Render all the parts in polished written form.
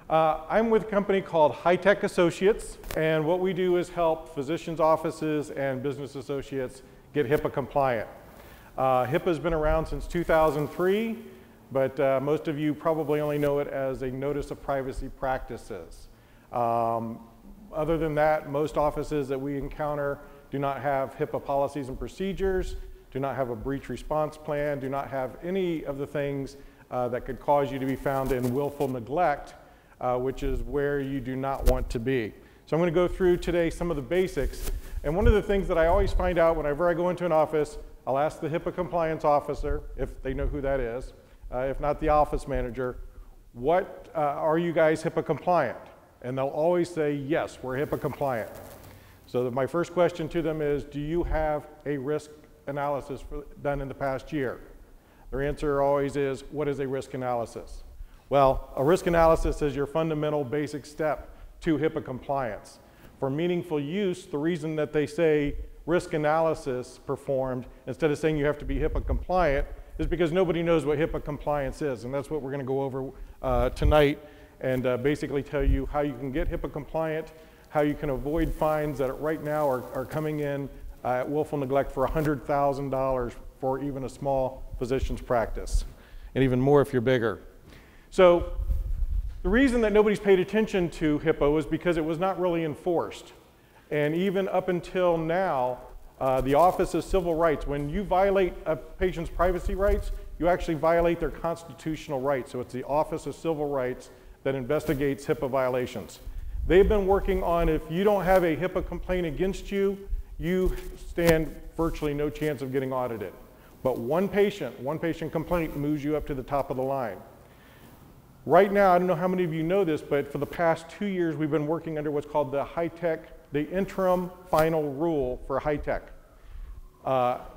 I'm with a company called High-Tech Associates, and what we do is help physicians' offices and business associates get HIPAA compliant. HIPAA has been around since 2003, but most of you probably only know it as a Notice of Privacy Practices. Other than that, most offices that we encounter do not have HIPAA policies and procedures, do not have a breach response plan, do not have any of the things that could cause you to be found in willful neglect, which is where you do not want to be. So I'm going to go through today some of the basics. And one of the things that I always find out whenever I go into an office, I'll ask the HIPAA compliance officer, if they know who that is, if not the office manager, what are you guys HIPAA compliant? And they'll always say, yes, we're HIPAA compliant. So my first question to them is, do you have a risk analysis done in the past year? Their answer always is, what is a risk analysis? Well, a risk analysis is your fundamental basic step to HIPAA compliance. For meaningful use, the reason that they say risk analysis performed instead of saying you have to be HIPAA compliant is because nobody knows what HIPAA compliance is, and that's what we're going to go over tonight and basically tell you how you can get HIPAA compliant, how you can avoid fines that right now are coming in at willful neglect for $100,000 for even a small physician's practice, and even more if you're bigger. So the reason that nobody's paid attention to HIPAA was because it was not really enforced. And even up until now, the Office of Civil Rights, when you violate a patient's privacy rights, you actually violate their constitutional rights. So it's the Office of Civil Rights that investigates HIPAA violations. They've been working on, if you don't have a HIPAA complaint against you, you stand virtually no chance of getting audited. But one patient complaint moves you up to the top of the line. Right now, I don't know how many of you know this, but for the past 2 years, we've been working under what's called the the interim final rule for high-tech.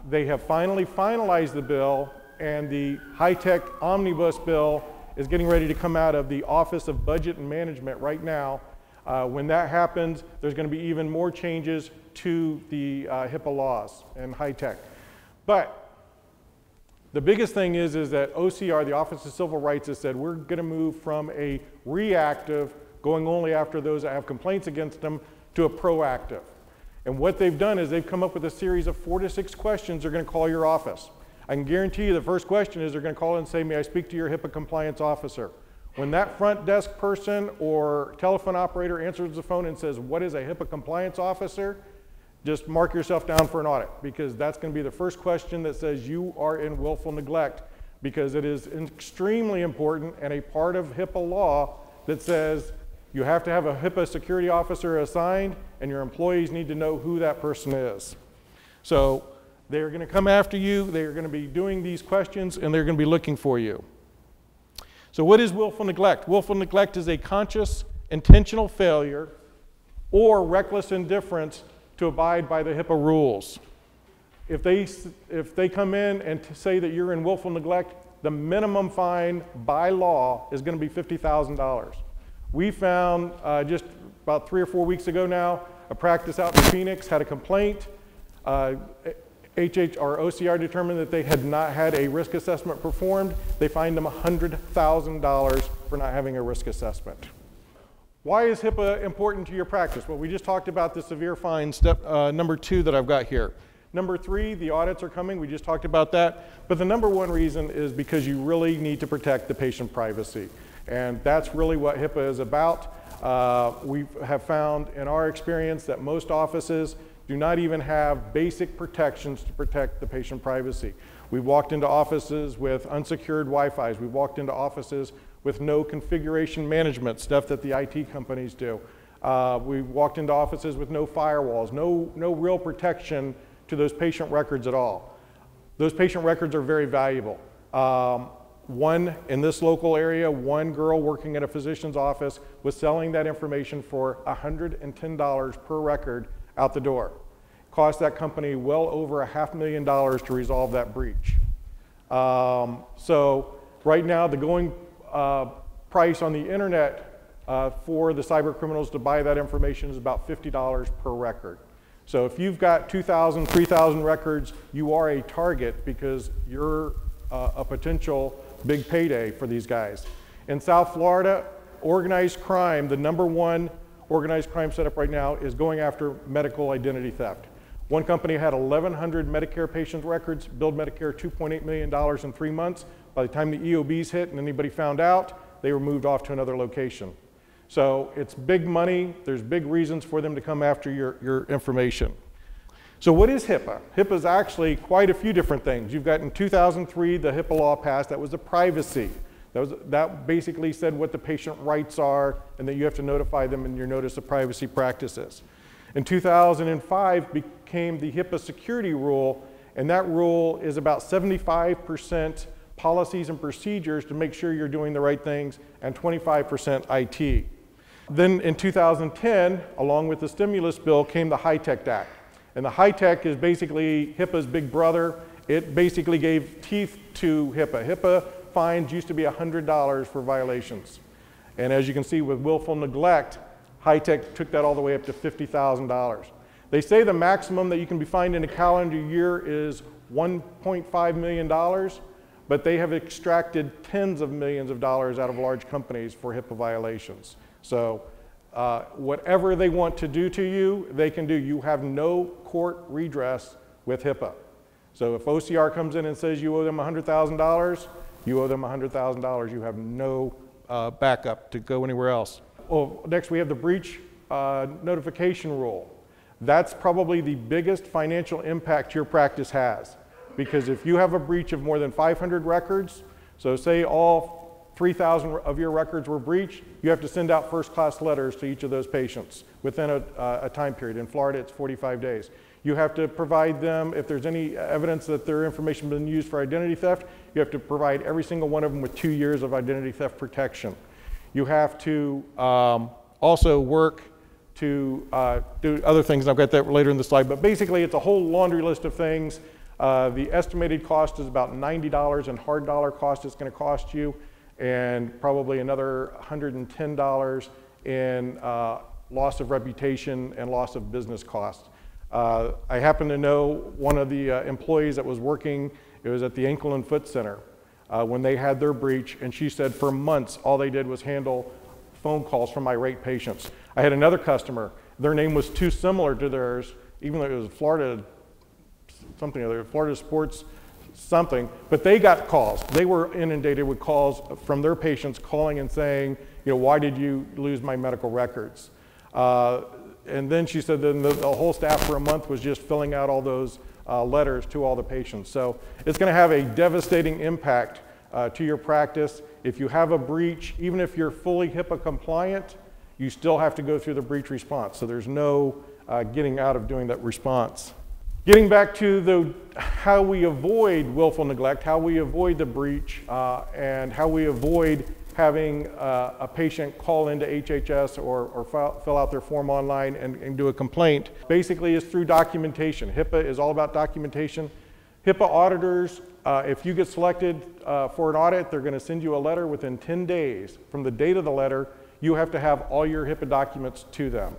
They have finally finalized the bill, and the high-tech omnibus bill is getting ready to come out of the Office of Budget and Management right now. When that happens, there's going to be even more changes to the HIPAA laws and high-tech. But the biggest thing is that OCR, the Office of Civil Rights, has said we're going to move from a reactive, going only after those that have complaints against them, to a proactive. And what they've done is they've come up with a series of 4 to 6 questions they're going to call your office. I can guarantee you the first question is they're going to call and say, may I speak to your HIPAA compliance officer? When that front desk person or telephone operator answers the phone and says, what is a HIPAA compliance officer? Just mark yourself down for an audit, because that's going to be the first question that says you are in willful neglect, because it is extremely important and a part of HIPAA law that says you have to have a HIPAA security officer assigned, and your employees need to know who that person is. So they're going to come after you, they're going to be doing these questions, and they're going to be looking for you. So what is willful neglect? Willful neglect is a conscious, intentional failure or reckless indifference to abide by the HIPAA rules. If they come in and say that you're in willful neglect, the minimum fine by law is going to be $50,000. We found just about 3 or 4 weeks ago now, a practice out in Phoenix had a complaint. OCR determined that they had not had a risk assessment performed. They fined them $100,000 for not having a risk assessment. Why is HIPAA important to your practice? Well, we just talked about the severe fine, step number 2 that I've got here. Number 3, the audits are coming. We just talked about that. But the number 1 reason is because you really need to protect the patient privacy. And that's really what HIPAA is about. We have found in our experience that most offices do not even have basic protections to protect the patient privacy. We've walked into offices with unsecured Wi-Fis. We've walked into offices with no configuration management, stuff that the IT companies do. We've walked into offices with no firewalls, no real protection to those patient records at all. Those patient records are very valuable. In this local area, one girl working at a physician's office was selling that information for $110 per record out the door. Cost that company well over $500,000 to resolve that breach. So right now, the going price on the internet for the cyber criminals to buy that information is about $50 per record. So if you've got 2,000, 3,000 records, you are a target because you're a potential big payday for these guys. In South Florida, organized crime, the #1 organized crime setup right now is going after medical identity theft. One company had 1,100 Medicare patient records, billed Medicare $2.8 million in 3 months. By the time the EOBs hit and anybody found out, they were moved off to another location. So it's big money. There's big reasons for them to come after your information. So what is HIPAA? HIPAA is actually quite a few different things. You've got in 2003, the HIPAA law passed. That was the privacy. That basically said what the patient rights are and that you have to notify them in your notice of privacy practices. In 2005 became the HIPAA security rule, and that rule is about 75% policies and procedures to make sure you're doing the right things and 25% IT. Then in 2010, along with the stimulus bill, came the HITECH Act. And the HITECH is basically HIPAA's big brother. It basically gave teeth to HIPAA. HIPAA fines used to be $100 for violations. And as you can see with willful neglect, HITECH took that all the way up to $50,000. They say the maximum that you can be fined in a calendar year is $1.5 million, but they have extracted tens of millions of dollars out of large companies for HIPAA violations. So whatever they want to do to you, they can do. You have no court redress with HIPAA. So if OCR comes in and says you owe them $100,000, you owe them $100,000. You have no backup to go anywhere else. Well, next we have the breach notification rule. That's probably the biggest financial impact your practice has. Because if you have a breach of more than 500 records, so say all 3,000 of your records were breached, you have to send out first-class letters to each of those patients within a time period. In Florida, it's 45 days. You have to provide them, if there's any evidence that their information has been used for identity theft, you have to provide every single one of them with 2 years of identity theft protection. You have to also work to do other things, and I've got that later in the slide, but basically it's a whole laundry list of things. The estimated cost is about $90 in hard dollar cost it's going to cost you, and probably another $110 in loss of reputation and loss of business costs. I happen to know one of the employees that was working, it was at the Ankle and Foot Center when they had their breach, and she said for months all they did was handle phone calls from irate patients. I had another customer, their name was too similar to theirs, even though it was Florida something other, Florida Sports something, but they got calls. They were inundated with calls from their patients calling and saying, you know, why did you lose my medical records? And then she said then the whole staff for a month was just filling out all those letters to all the patients. So it's going to have a devastating impact to your practice. If you have a breach, even if you're fully HIPAA compliant, you still have to go through the breach response. So there's no getting out of doing that response. Getting back to how we avoid willful neglect, how we avoid the breach, and how we avoid having a patient call into HHS or fill out their form online and do a complaint, basically is through documentation. HIPAA is all about documentation. HIPAA auditors, if you get selected for an audit, they're going to send you a letter within 10 days. From the date of the letter, you have to have all your HIPAA documents to them.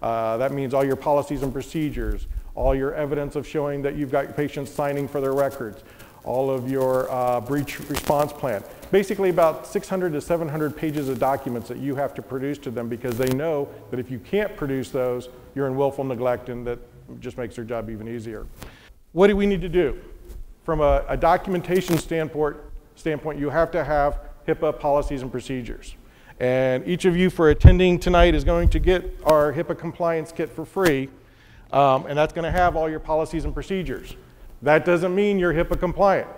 That means all your policies and procedures, all your evidence of showing that you've got your patients signing for their records, all of your breach response plan. Basically about 600 to 700 pages of documents that you have to produce to them because they know that if you can't produce those, you're in willful neglect, and that just makes their job even easier. What do we need to do? From a documentation standpoint, you have to have HIPAA policies and procedures. And each of you for attending tonight is going to get our HIPAA compliance kit for free, and that's going to have all your policies and procedures. That doesn't mean you're HIPAA compliant.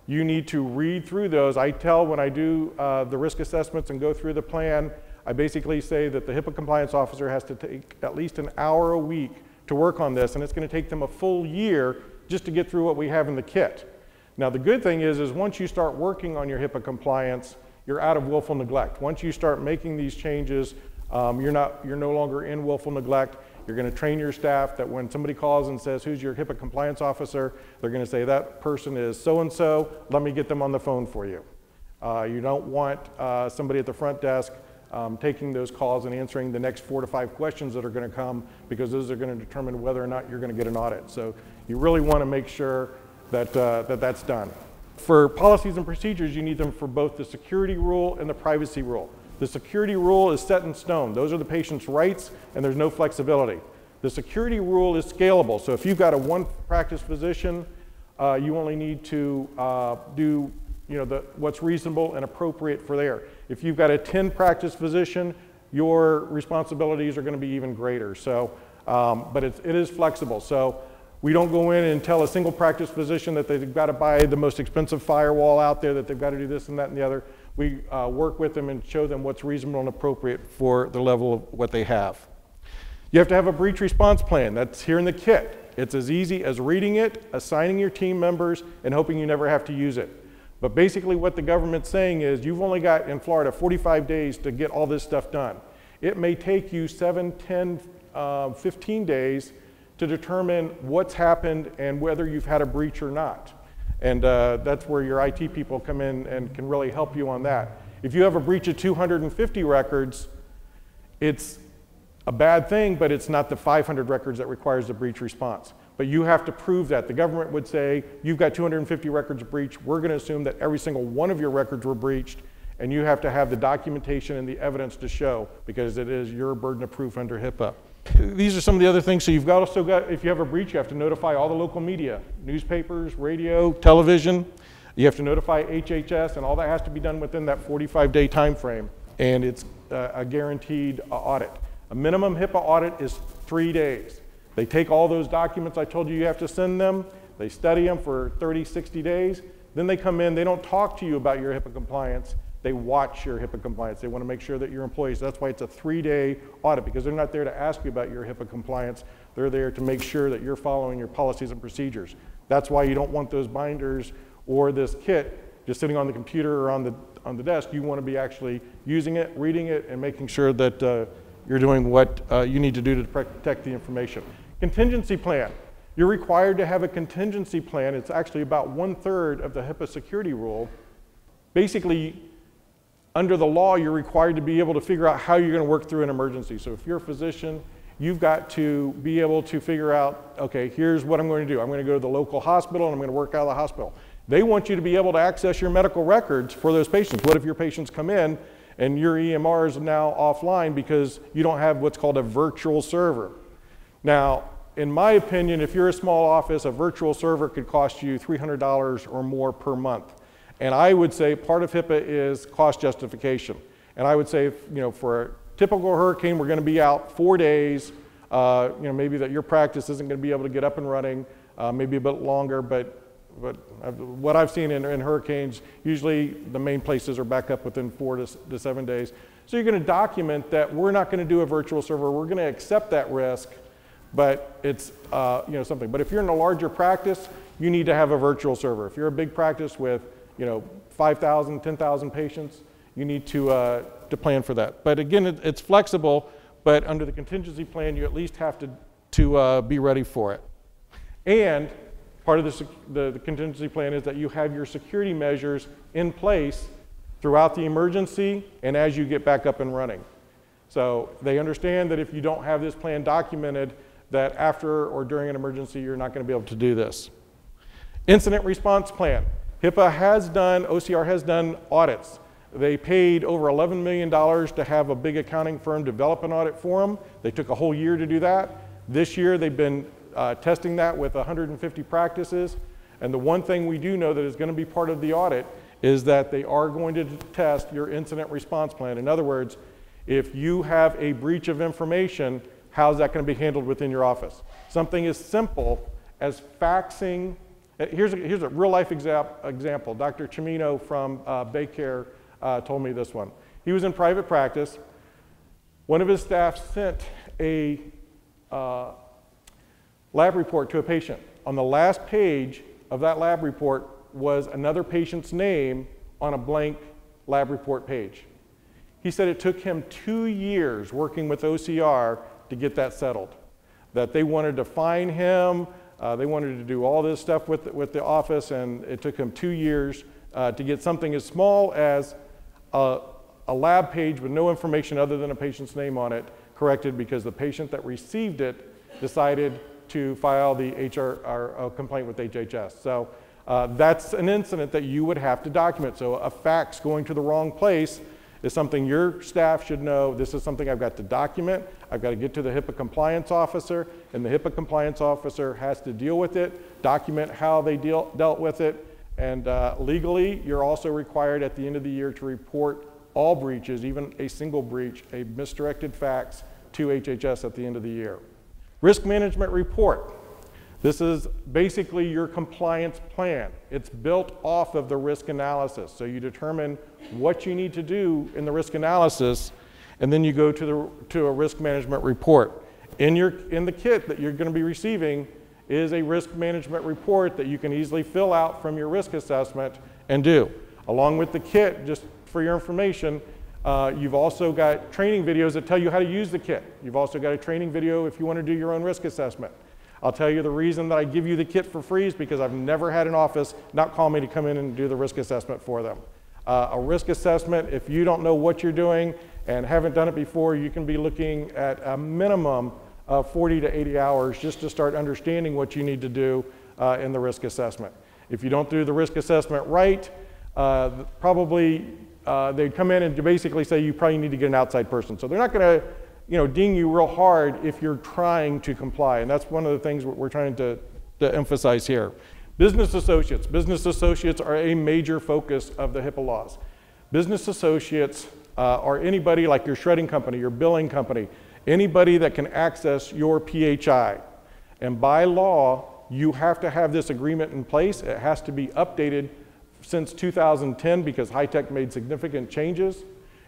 You need to read through those. I tell when I do the risk assessments and go through the plan, I basically say that the HIPAA compliance officer has to take at least an hour a week to work on this, and it's going to take them a full year just to get through what we have in the kit. Now the good thing is once you start working on your HIPAA compliance, you're out of willful neglect. Once you start making these changes, you're no longer in willful neglect. You're going to train your staff that when somebody calls and says, who's your HIPAA compliance officer, they're going to say, that person is so-and-so, let me get them on the phone for you. You don't want somebody at the front desk taking those calls and answering the next 4 to 5 questions that are going to come, because those are going to determine whether or not you're going to get an audit. So you really want to make sure that that's done. For policies and procedures, you need them for both the security rule and the privacy rule. The security rule is set in stone. Those are the patient's rights, and there's no flexibility. The security rule is scalable. So if you've got a one practice physician, you only need to do what's reasonable and appropriate for there. If you've got a 10 practice physician, your responsibilities are going to be even greater. So, but it is flexible. So we don't go in and tell a single practice physician that they've got to buy the most expensive firewall out there, that they've got to do this and that and the other. We work with them and show them what's reasonable and appropriate for the level of what they have. You have to have a breach response plan. That's here in the kit. It's as easy as reading it, assigning your team members, and hoping you never have to use it. But basically what the government's saying is you've only got, in Florida, 45 days to get all this stuff done. It may take you 7, 10, 15 days to determine what's happened and whether you've had a breach or not. And that's where your IT people come in and can really help you on that. If you have a breach of 250 records, it's a bad thing, but it's not the 500 records that requires the breach response. But you have to prove that. The government would say, you've got 250 records breached, we're going to assume that every single one of your records were breached, and you have to have the documentation and the evidence to show, because it is your burden of proof under HIPAA. These are some of the other things. So you've also got, if you have a breach, you have to notify all the local media, newspapers, radio, television. You have to notify HHS, and all that has to be done within that 45-day time frame, and it's a guaranteed audit. A minimum HIPAA audit is 3 days. They take all those documents I told you have to send them, they study them for 30, 60 days, then they come in, they don't talk to you about your HIPAA compliance, they watch your HIPAA compliance. They want to make sure that your employees, that's why it's a 3-day audit, because they're not there to ask you about your HIPAA compliance, they're there to make sure that you're following your policies and procedures. That's why you don't want those binders or this kit just sitting on the computer or on the desk. You want to be actually using it, reading it, and making sure that you're doing what you need to do to protect the information. Contingency plan. You're required to have a contingency plan. It's actually about 1/3 of the HIPAA security rule. Basically, under the law, you're required to be able to figure out how you're going to work through an emergency. So if you're a physician, you've got to be able to figure out, okay, here's what I'm going to do. I'm going to go to the local hospital and I'm going to work out of the hospital. They want you to be able to access your medical records for those patients. What if your patients come in and your EMR is now offline because you don't have what's called a virtual server? Now, in my opinion, if you're a small office, a virtual server could cost you $300 or more per month. And I would say part of HIPAA is cost justification. And I would say, for a typical hurricane, we're going to be out 4 days. Maybe that your practice isn't going to be able to get up and running, maybe a bit longer, but what I've seen in hurricanes, usually the main places are back up within 4 to 7 days. So you're going to document that we're not going to do a virtual server. We're going to accept that risk, but it's something. But if you're in a larger practice, you need to have a virtual server. If you're a big practice with 5,000, 10,000 patients, you need to plan for that. But again, it's flexible, but under the contingency plan, you at least have to be ready for it. And part of the contingency plan is that you have your security measures in place throughout the emergency and as you get back up and running. So they understand that if you don't have this plan documented, that after or during an emergency, you're not going to be able to do this. Incident response plan. HIPAA has done, OCR has done audits. They paid over $11 million to have a big accounting firm develop an audit for them. They took a whole year to do that. This year they've been testing that with 150 practices. And the one thing we do know that is going to be part of the audit is that they are going to test your incident response plan. In other words, if you have a breach of information, how's that going to be handled within your office? Something as simple as faxing. Here's a real life example. Dr. Cimino from Baycare told me this one. He was in private practice. One of his staff sent a lab report to a patient. On the last page of that lab report was another patient's name on a blank lab report page. He said it took him 2 years working with OCR to get that settled. That they wanted to fine him, they wanted to do all this stuff with the office, and it took him 2 years to get something as small as a lab page with no information other than a patient's name on it corrected because the patient that received it decided to file the complaint with HHS. So that's an incident that you would have to document. So a fax going to the wrong place is something your staff should know. This is something I've got to document. I've got to get to the HIPAA compliance officer, and the HIPAA compliance officer has to deal with it, document how they dealt with it, and legally, you're also required at the end of the year to report all breaches, even a single breach, a misdirected fax, to HHS at the end of the year. Risk management report. This is basically your compliance plan. It's built off of the risk analysis. So you determine what you need to do in the risk analysis, and then you go to a risk management report. In the kit that you're going to be receiving is a risk management report that you can easily fill out from your risk assessment and do. Along with the kit, just for your information, you've also got training videos that tell you how to use the kit. You've also got a training video if you want to do your own risk assessment. I'll tell you the reason that I give you the kit for free is because I've never had an office not call me to come in and do the risk assessment for them. A risk assessment, if you don't know what you're doing and haven't done it before, you can be looking at a minimum of 40 to 80 hours just to start understanding what you need to do in the risk assessment. If you don't do the risk assessment right, probably they'd come in and basically say you probably need to get an outside person. So they're not going to ding you real hard if you're trying to comply. And that's one of the things we're trying to emphasize here. Business associates. Business associates are a major focus of the HIPAA laws. Business associates are anybody like your shredding company, your billing company, anybody that can access your PHI. And by law, you have to have this agreement in place. It has to be updated since 2010 because HITECH made significant changes.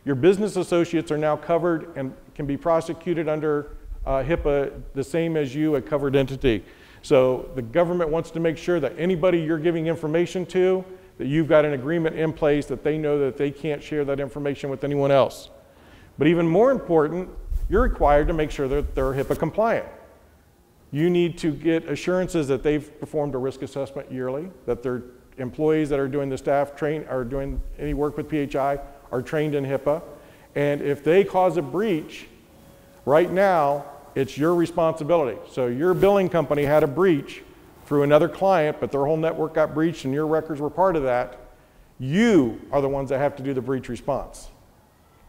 Your business associates are now covered and can be prosecuted under HIPAA the same as you, a covered entity. So the government wants to make sure that anybody you're giving information to, that you've got an agreement in place that they know that they can't share that information with anyone else. But even more important, you're required to make sure that they're HIPAA compliant. You need to get assurances that they've performed a risk assessment yearly, that their employees that are doing the staff train or doing any work with PHI are trained in HIPAA, and if they cause a breach, right now, it's your responsibility. So your billing company had a breach through another client, but their whole network got breached and your records were part of that. You are the ones that have to do the breach response.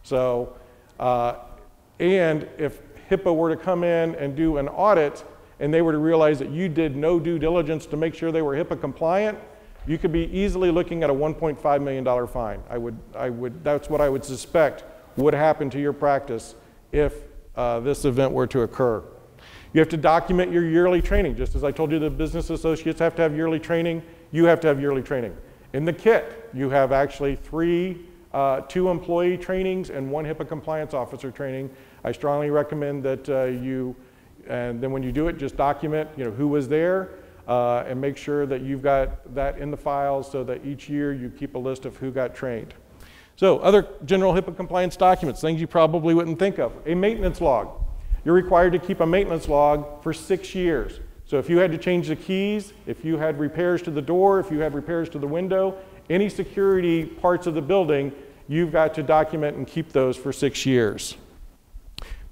So, and if HIPAA were to come in and do an audit and they were to realize that you did no due diligence to make sure they were HIPAA compliant, you could be easily looking at a $1.5 million fine. That's what I would suspect would happen to your practice if this event were to occur. You have to document your yearly training. Just as I told you the business associates have to have yearly training, you have to have yearly training. In the kit, you have actually two employee trainings and one HIPAA compliance officer training. I strongly recommend that and then when you do it, just document who was there, and make sure that you've got that in the files so that each year you keep a list of who got trained. So other general HIPAA compliance documents, things you probably wouldn't think of. A maintenance log. You're required to keep a maintenance log for 6 years. So if you had to change the keys, if you had repairs to the door, if you had repairs to the window, any security parts of the building, you've got to document and keep those for 6 years.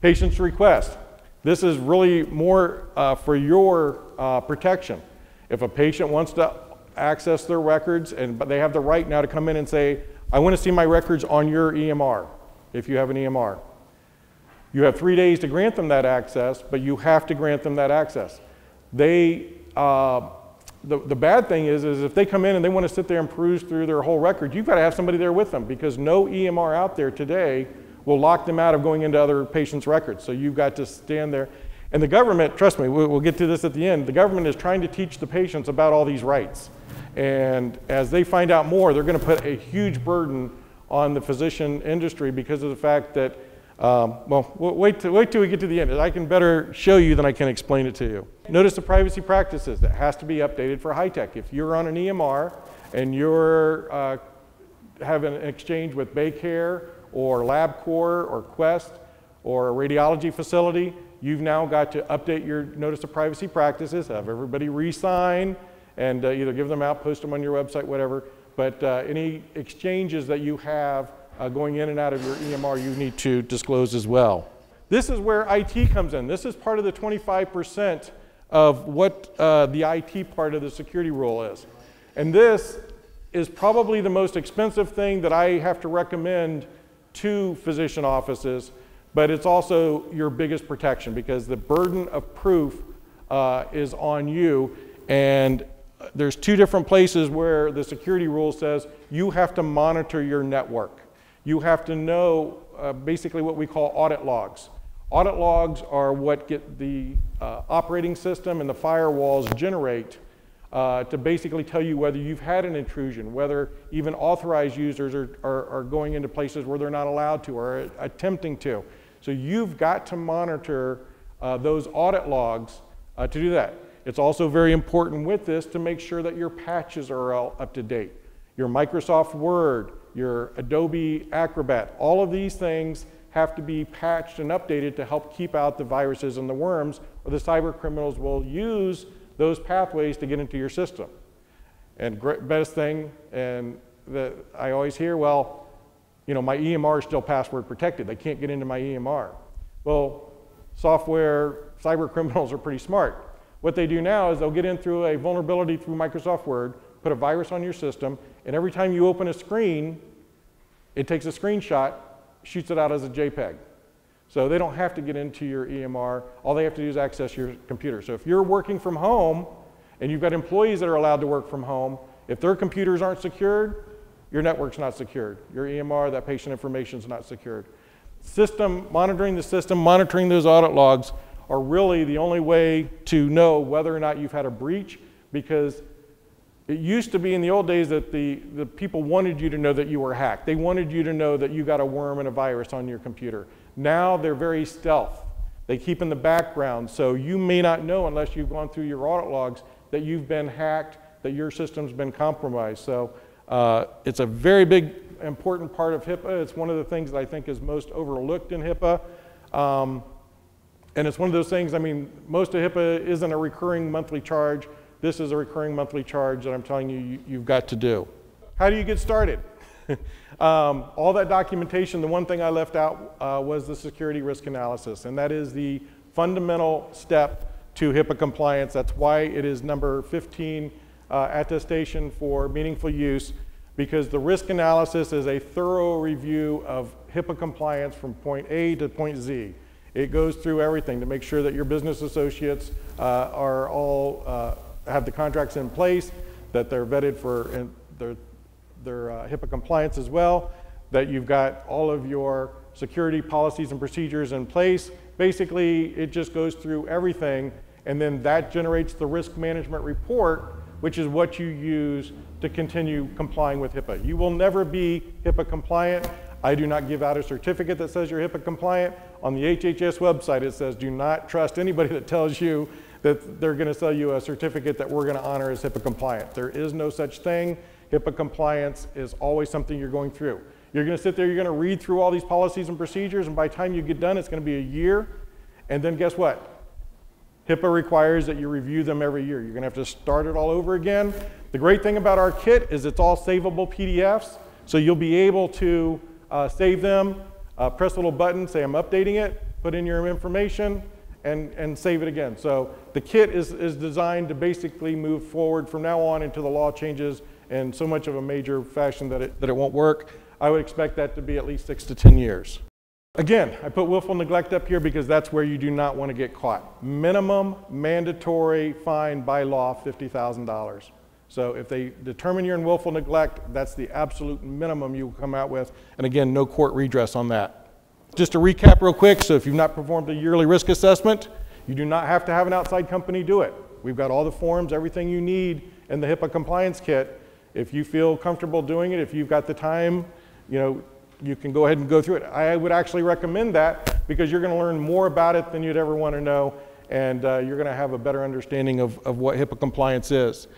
Patient's request. This is really more for your protection. If a patient wants to access their records, but they have the right now to come in and say, I want to see my records on your EMR, if you have an EMR. You have 3 days to grant them that access, but you have to grant them that access. The bad thing is if they come in and they want to sit there and peruse through their whole record, you've got to have somebody there with them because no EMR out there today will lock them out of going into other patients' records. So you've got to stand there. And the government, trust me, we'll get to this at the end, the government is trying to teach the patients about all these rights. And as they find out more, they're going to put a huge burden on the physician industry because of the fact that, well, wait till we get to the end. I can better show you than I can explain it to you. Notice the privacy practices that has to be updated for HITECH. If you're on an EMR and you're having an exchange with Baycare or LabCorp or Quest or a radiology facility, you've now got to update your notice of privacy practices, have everybody re-sign, and either give them out, post them on your website, whatever. But any exchanges that you have going in and out of your EMR, you need to disclose as well. This is where IT comes in. This is part of the 25% of what the IT part of the security rule is. And this is probably the most expensive thing that I have to recommend to physician offices, but it's also your biggest protection because the burden of proof is on you. And there's two different places where the security rule says you have to monitor your network. You have to know basically what we call audit logs. Audit logs are what get the operating system and the firewalls generate to basically tell you whether you've had an intrusion, whether even authorized users are going into places where they're not allowed to or attempting to. So you've got to monitor those audit logs to do that. It's also very important with this to make sure that your patches are all up to date. Your Microsoft Word, your Adobe Acrobat, all of these things have to be patched and updated to help keep out the viruses and the worms, or the cyber criminals will use those pathways to get into your system. And best thing, and that I always hear, well, you know, my EMR is still password protected. They can't get into my EMR. Well, cyber criminals are pretty smart. What they do now is they'll get in through a vulnerability through Microsoft Word, put a virus on your system, and every time you open a screen, it takes a screenshot, shoots it out as a JPEG. So they don't have to get into your EMR. All they have to do is access your computer. So if you're working from home and you've got employees that are allowed to work from home, if their computers aren't secured, your network's not secured. Your EMR, that patient information is not secured. Monitoring the system, monitoring those audit logs are really the only way to know whether or not you've had a breach, because it used to be in the old days that the people wanted you to know that you were hacked. They wanted you to know that you got a worm and a virus on your computer. Now they're very stealth. They keep in the background, so you may not know unless you've gone through your audit logs that you've been hacked, that your system's been compromised. So it's a very big, important part of HIPAA. It's one of the things that I think is most overlooked in HIPAA. And it's one of those things, I mean, most of HIPAA isn't a recurring monthly charge. This is a recurring monthly charge that I'm telling you, you've got to do. How do you get started? All that documentation, the one thing I left out was the security risk analysis, and that is the fundamental step to HIPAA compliance. That's why it is number 15 attestation for meaningful use, because the risk analysis is a thorough review of HIPAA compliance from point A to point Z. It goes through everything to make sure that your business associates are all have the contracts in place, that they're vetted for their HIPAA compliance as well, that you've got all of your security policies and procedures in place. Basically, it just goes through everything, and then that generates the risk management report, which is what you use to continue complying with HIPAA. You will never be HIPAA compliant. I do not give out a certificate that says you're HIPAA compliant. On the HHS website, it says do not trust anybody that tells you that they're going to sell you a certificate that we're going to honor as HIPAA compliant. There is no such thing. HIPAA compliance is always something you're going through. You're going to sit there, you're going to read through all these policies and procedures, and by the time you get done, it's going to be a year. And then guess what? HIPAA requires that you review them every year. You're going to have to start it all over again. The great thing about our kit is it's all savable PDFs, so you'll be able to save them, press a little button, say I'm updating it, put in your information, and save it again. So the kit is designed to basically move forward from now on until the law changes in so much of a major fashion that it won't work. I would expect that to be at least 6 to 10 years. Again, I put willful neglect up here because that's where you do not want to get caught. Minimum mandatory fine by law, $50,000. So if they determine you're in willful neglect, that's the absolute minimum you will come out with. And again, no court redress on that. Just to recap real quick, so if you've not performed a yearly risk assessment, you do not have to have an outside company do it. We've got all the forms, everything you need in the HIPAA compliance kit. If you feel comfortable doing it, if you've got the time, you know, you can go ahead and go through it. I would actually recommend that because you're going to learn more about it than you'd ever want to know, and you're going to have a better understanding of what HIPAA compliance is.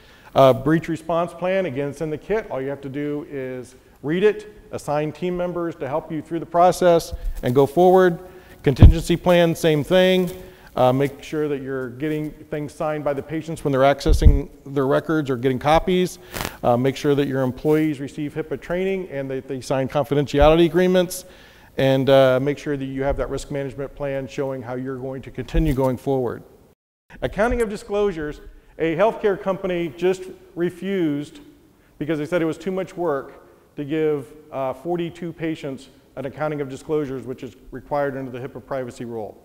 Breach response plan, again, it's in the kit. All you have to do is read it, assign team members to help you through the process, and go forward. Contingency plan, same thing. Make sure that you're getting things signed by the patients when they're accessing their records or getting copies. Make sure that your employees receive HIPAA training and that they sign confidentiality agreements. And make sure that you have that risk management plan showing how you're going to continue going forward. Accounting of disclosures, a healthcare company just refused because they said it was too much work to give 42 patients an accounting of disclosures, which is required under the HIPAA privacy rule.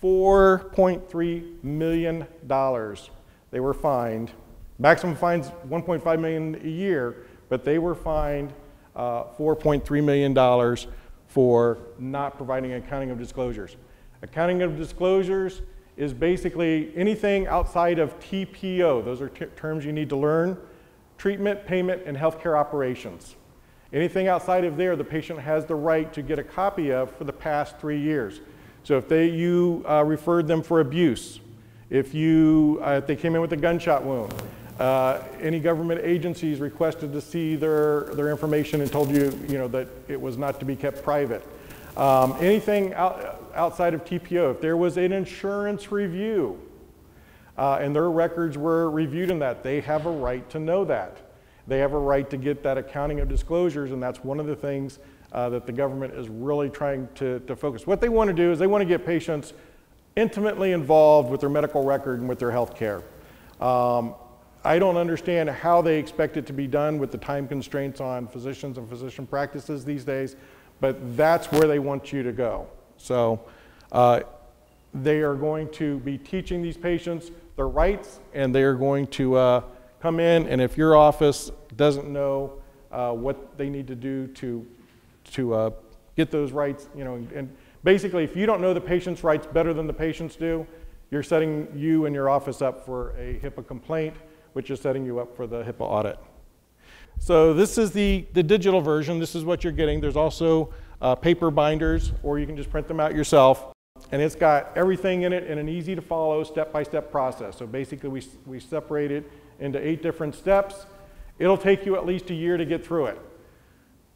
$4.3 million they were fined. Maximum fines $1.5 million a year, but they were fined $4.3 million for not providing accounting of disclosures. Accounting of disclosures is basically anything outside of TPO. Those are terms you need to learn. Treatment, payment, and healthcare operations. Anything outside of there, the patient has the right to get a copy of for the past 3 years. So if you referred them for abuse, if they came in with a gunshot wound, any government agencies requested to see their information and told you, that it was not to be kept private. Anything outside of TPO, if there was an insurance review and their records were reviewed in that, they have a right to know that. They have a right to get that accounting of disclosures, and that's one of the things that the government is really trying to focus. What they want to do is they want to get patients intimately involved with their medical record and with their health care. I don't understand how they expect it to be done with the time constraints on physicians and physician practices these days, but that's where they want you to go. So they are going to be teaching these patients their rights, and they are going to come in, and if your office doesn't know what they need to do to get those rights, and basically if you don't know the patient's rights better than the patients do, you're setting you and your office up for a HIPAA complaint, which is setting you up for the HIPAA audit. So this is the digital version. This is what you're getting. There's also paper binders, or you can just print them out yourself. And it's got everything in it in an easy to follow step-by-step process. So basically we separate it into 8 different steps. It'll take you at least a year to get through it.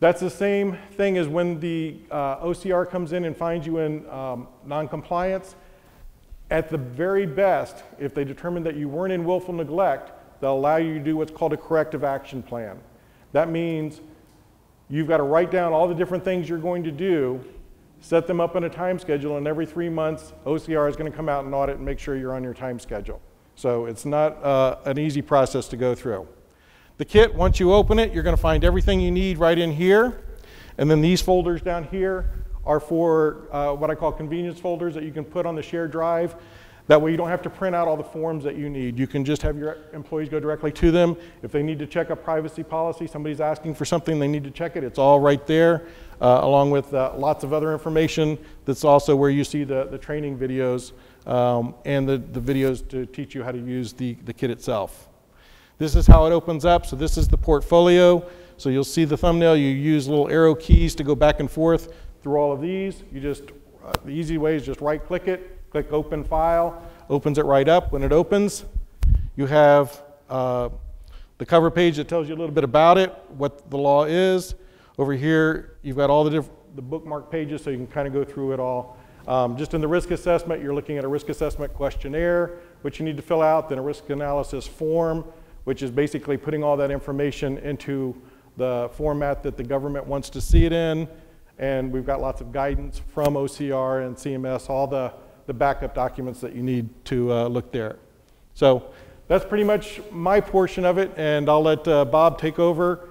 That's the same thing as when the OCR comes in and finds you in non-compliance. At the very best, if they determine that you weren't in willful neglect, they'll allow you to do what's called a corrective action plan. That means you've got to write down all the different things you're going to do, set them up in a time schedule, and every 3 months, OCR is going to come out and audit and make sure you're on your time schedule. So it's not an easy process to go through. The kit, once you open it, you're going to find everything you need right in here. And then these folders down here are for what I call convenience folders that you can put on the shared drive. That way you don't have to print out all the forms that you need. You can just have your employees go directly to them. If they need to check a privacy policy, somebody's asking for something, they need to check it, it's all right there, along with lots of other information. That's also where you see the training videos and the videos to teach you how to use the kit itself. This is how it opens up. So this is the portfolio. So you'll see the thumbnail. You use little arrow keys to go back and forth through all of these. You just, the easy way is just right click it, click open file, opens it right up. When it opens, you have the cover page that tells you a little bit about it, what the law is. Over here, you've got all the bookmark pages so you can kind of go through it all. Just in the risk assessment, you're looking at a risk assessment questionnaire, which you need to fill out, then a risk analysis form, which is basically putting all that information into the format that the government wants to see it in. And we've got lots of guidance from OCR and CMS, all the backup documents that you need to look there. So that's pretty much my portion of it, and I'll let Bob take over.